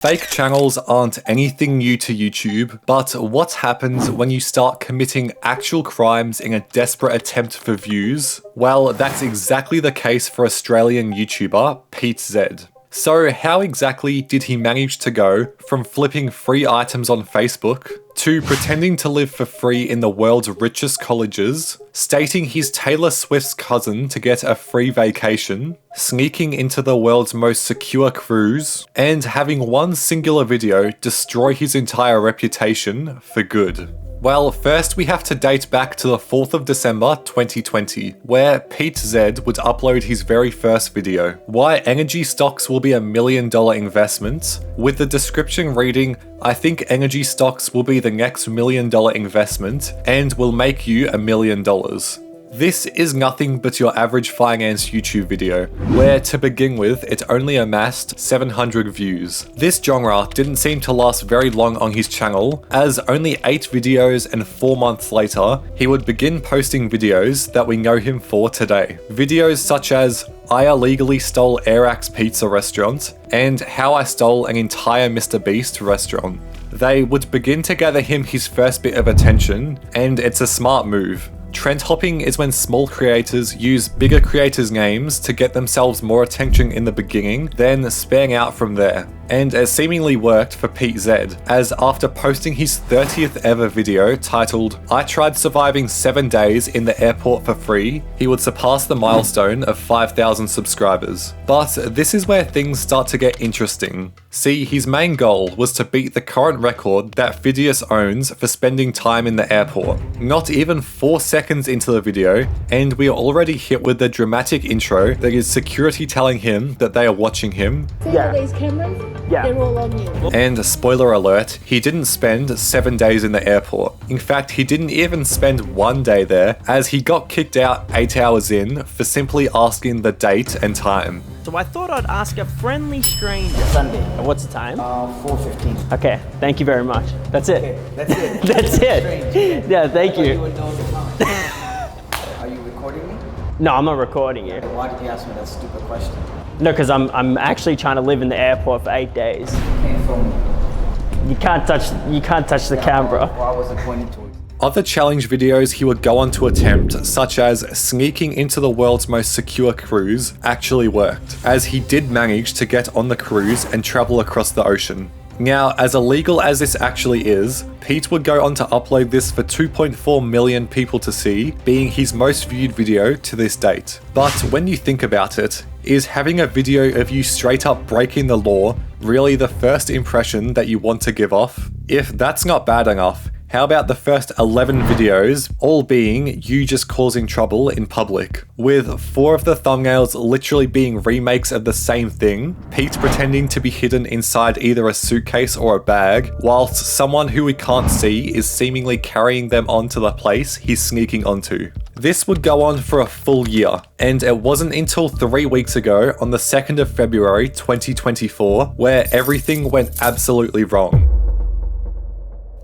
Fake channels aren't anything new to YouTube, but what happens when you start committing actual crimes in a desperate attempt for views? Well, that's exactly the case for Australian YouTuber Pete Z. So how exactly did he manage to go from flipping free items on Facebook to pretending to live for free in the world's richest colleges, stating he's Taylor Swift's cousin to get a free vacation, sneaking into the world's most secure cruise, and having one singular video destroy his entire reputation for good? Well, first we have to date back to the 4th of December 2020, where Pete Z would upload his very first video, Why Energy Stocks Will Be a $1 Million Investment, with the description reading, I think energy stocks will be the next $1 million investment and will make you $1 million. This is nothing but your average finance YouTube video, where to begin with, it only amassed 700 views. This genre didn't seem to last very long on his channel, as only 8 videos and 4 months later, he would begin posting videos that we know him for today. Videos such as I illegally stole Airax Pizza restaurant and how I stole an entire Mr. Beast restaurant. They would begin to gather him his first bit of attention, and it's a smart move. Trend hopping is when small creators use bigger creators' names to get themselves more attention in the beginning, then span out from there. And it seemingly worked for Pete Z, as after posting his 30th ever video titled, I tried surviving 7 days in the airport for free, he would surpass the milestone of 5,000 subscribers. But this is where things start to get interesting. See, his main goal was to beat the current record that Phidias owns for spending time in the airport. Not even 4 seconds into the video, and we are already hit with the dramatic intro that is security telling him that they are watching him. Yeah. These cameras? Yeah. They're all on you. And spoiler alert, he didn't spend 7 days in the airport. In fact, he didn't even spend 1 day there, as he got kicked out 8 hours in for simply asking the date and time. So I thought I'd ask a friendly stranger. Sunday. And what's the time? 4:15. Okay, thank you very much. That's it. Okay, that's it. That's it. Yeah, thank you. You would know the time. Are you recording me? No, I'm not recording you. Why did you ask me that stupid question? No, because I'm actually trying to live in the airport for 8 days. Can't film me. You can't touch the camera. Why was it pointing towards? Other challenge videos he would go on to attempt, such as sneaking into the world's most secure cruise, actually worked, as he did manage to get on the cruise and travel across the ocean. Now, as illegal as this actually is, Pete would go on to upload this for 2.4 million people to see, being his most viewed video to this date. But when you think about it, is having a video of you straight up breaking the law really the first impression that you want to give off? If that's not bad enough, how about the first 11 videos all being you just causing trouble in public, with 4 of the thumbnails literally being remakes of the same thing, Pete pretending to be hidden inside either a suitcase or a bag, whilst someone who we can't see is seemingly carrying them onto the place he's sneaking onto. This would go on for a full year, and it wasn't until 3 weeks ago on the 2nd of February 2024 where everything went absolutely wrong.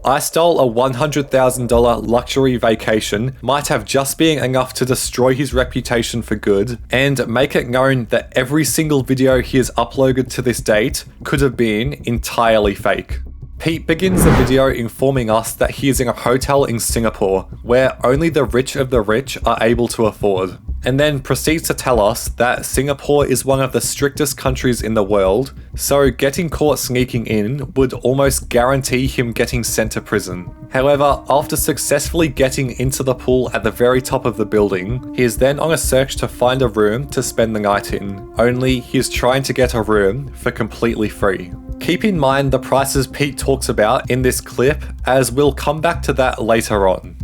I stole a $100,000 luxury vacation might have just been enough to destroy his reputation for good and make it known that every single video he has uploaded to this date could have been entirely fake. Pete begins the video informing us that he is in a hotel in Singapore, where only the rich of the rich are able to afford, and then proceeds to tell us that Singapore is one of the strictest countries in the world, so getting caught sneaking in would almost guarantee him getting sent to prison. However, after successfully getting into the pool at the very top of the building, he is then on a search to find a room to spend the night in, only he is trying to get a room for completely free. Keep in mind the prices Pete talks about in this clip, as we'll come back to that later on.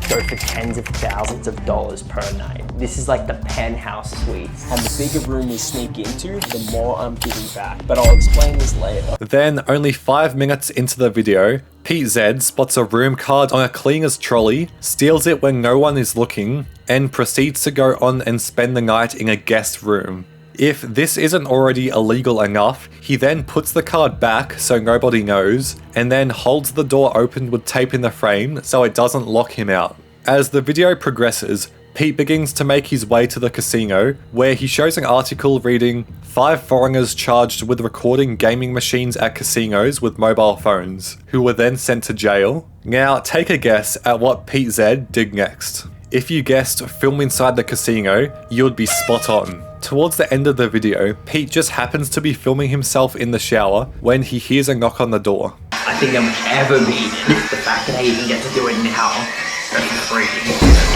Go for tens of thousands of dollars per night. This is like the penthouse suites. And the bigger room we sneak into, the more I'm giving back. But I'll explain this later. Then, only 5 minutes into the video, Pete Z spots a room card on a cleaner's trolley, steals it when no one is looking, and proceeds to go on and spend the night in a guest room. If this isn't already illegal enough, he then puts the card back so nobody knows, and then holds the door open with tape in the frame so it doesn't lock him out. As the video progresses, Pete begins to make his way to the casino, where he shows an article reading 5 foreigners charged with recording gaming machines at casinos with mobile phones, who were then sent to jail. Now, take a guess at what Pete Z did next. If you guessed film inside the casino, you would be spot on. Towards the end of the video, Pete just happens to be filming himself in the shower when he hears a knock on the door. I think I'm ever beat the fact that I even get to do it now. That's freaking.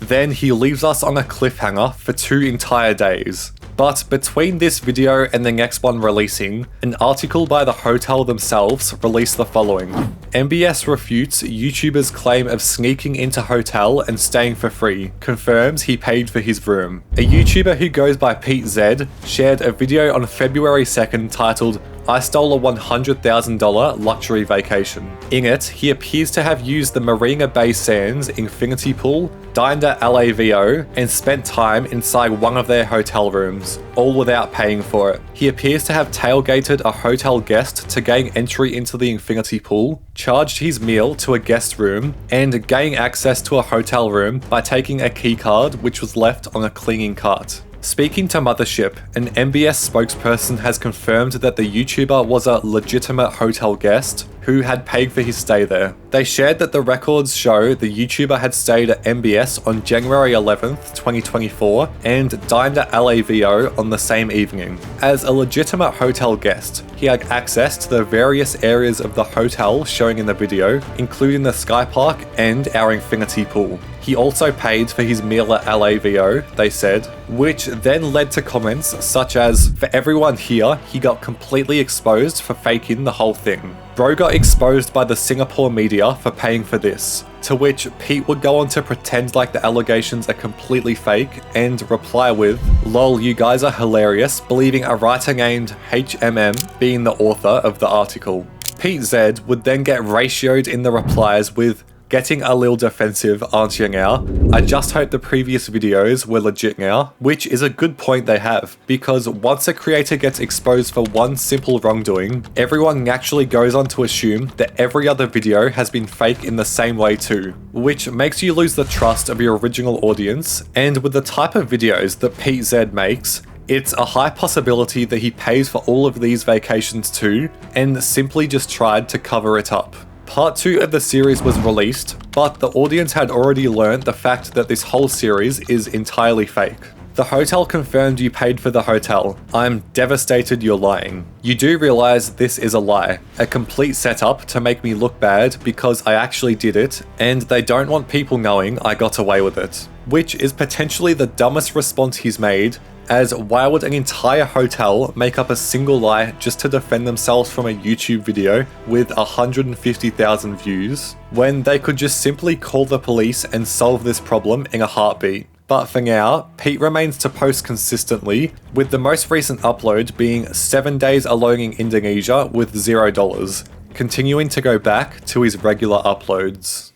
Then he leaves us on a cliffhanger for 2 entire days. But between this video and the next one releasing, an article by the hotel themselves released the following. MBS refutes YouTuber's claim of sneaking into hotel and staying for free, confirms he paid for his room. A YouTuber who goes by Pete Z shared a video on February 2nd titled I stole a $100,000 luxury vacation. In it, he appears to have used the Marina Bay Sands infinity pool, dined at LAVO, and spent time inside one of their hotel rooms, all without paying for it. He appears to have tailgated a hotel guest to gain entry into the infinity pool, charged his meal to a guest room, and gain access to a hotel room by taking a keycard which was left on a cleaning cart. Speaking to Mothership, an MBS spokesperson has confirmed that the YouTuber was a legitimate hotel guest who had paid for his stay there. They shared that the records show the YouTuber had stayed at MBS on January 11th, 2024 and dined at LAVO on the same evening. As a legitimate hotel guest, he had access to the various areas of the hotel showing in the video, including the Sky Park and our infinity pool. He also paid for his meal at LAVO, they said, which then led to comments such as, for everyone here, he got completely exposed for faking the whole thing. Bro got exposed by the Singapore media for paying for this, to which Pete would go on to pretend like the allegations are completely fake and reply with, lol, you guys are hilarious, believing a writer named HMM being the author of the article. Pete Z would then get ratioed in the replies with, getting a little defensive, aren't you now? I just hope the previous videos were legit now, which is a good point they have, because once a creator gets exposed for one simple wrongdoing, everyone naturally goes on to assume that every other video has been fake in the same way too, which makes you lose the trust of your original audience, and with the type of videos that Pete Z makes, it's a high possibility that he pays for all of these vacations too, and simply just tried to cover it up. Part 2 of the series was released, but the audience had already learned the fact that this whole series is entirely fake. The hotel confirmed you paid for the hotel. I'm devastated you're lying. You do realize this is a lie, a complete setup to make me look bad because I actually did it, and they don't want people knowing I got away with it. Which is potentially the dumbest response he's made, as why would an entire hotel make up a single lie just to defend themselves from a YouTube video with 150,000 views, when they could just simply call the police and solve this problem in a heartbeat. But for now, Pete remains to post consistently, with the most recent upload being 7 days alone in Indonesia with $0, continuing to go back to his regular uploads.